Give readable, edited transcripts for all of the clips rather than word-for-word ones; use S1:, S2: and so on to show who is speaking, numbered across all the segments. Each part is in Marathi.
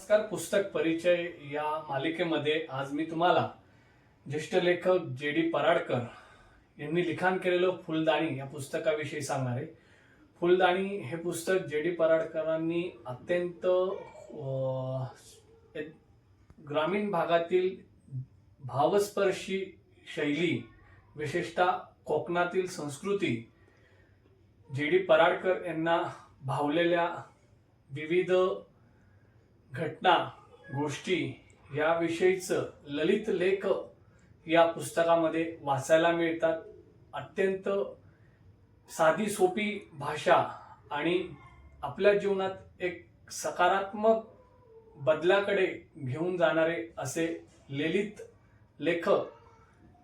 S1: नमस्कार. पुस्तक परिचय या मालिकेमध्ये आज मी तुम्हाला ज्येष्ठ लेखक J.D. पराडकर यांनी लिखाण केलेलं फुलदाणी या पुस्तकाविषयी सांगणार आहे. फुलदाणी हे पुस्तक J.D. पराडकरांनी अत्यंत ग्रामीण भागातील भावस्पर्शी शैली, विशेषतः कोकणातील संस्कृती, J.D. पराडकर यांना भावलेल्या विविध घटना गोष्टी याविषयीचं ललित लेख या पुस्तकामध्ये वाचायला मिळतात. अत्यंत साधी सोपी भाषा आणि आपल्या जीवनात एक सकारात्मक बदलाकडे घेऊन जाणारे असे ललित लेख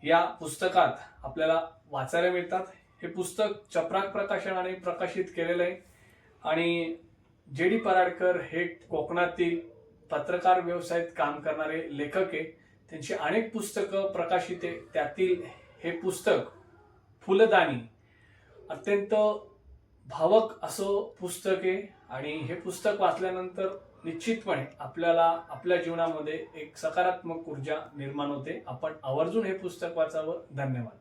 S1: या पुस्तकात आपल्याला वाचायला मिळतात. हे पुस्तक चपराक प्रकाशनाने प्रकाशित केलेलं आहे आणि J.D. पराडकर हे कोकणातील पत्रकार व्यवसायात काम करणारे लेखक आहे. त्यांची अनेक पुस्तकं प्रकाशित आहे. त्यातील हे पुस्तक फुलदाणी अत्यंत भावक असं पुस्तक आहे आणि हे पुस्तक वाचल्यानंतर निश्चितपणे आपल्याला आपल्या जीवनामध्ये एक सकारात्मक ऊर्जा निर्माण होते. आपण आवर्जून हे पुस्तक वाचावं. धन्यवाद.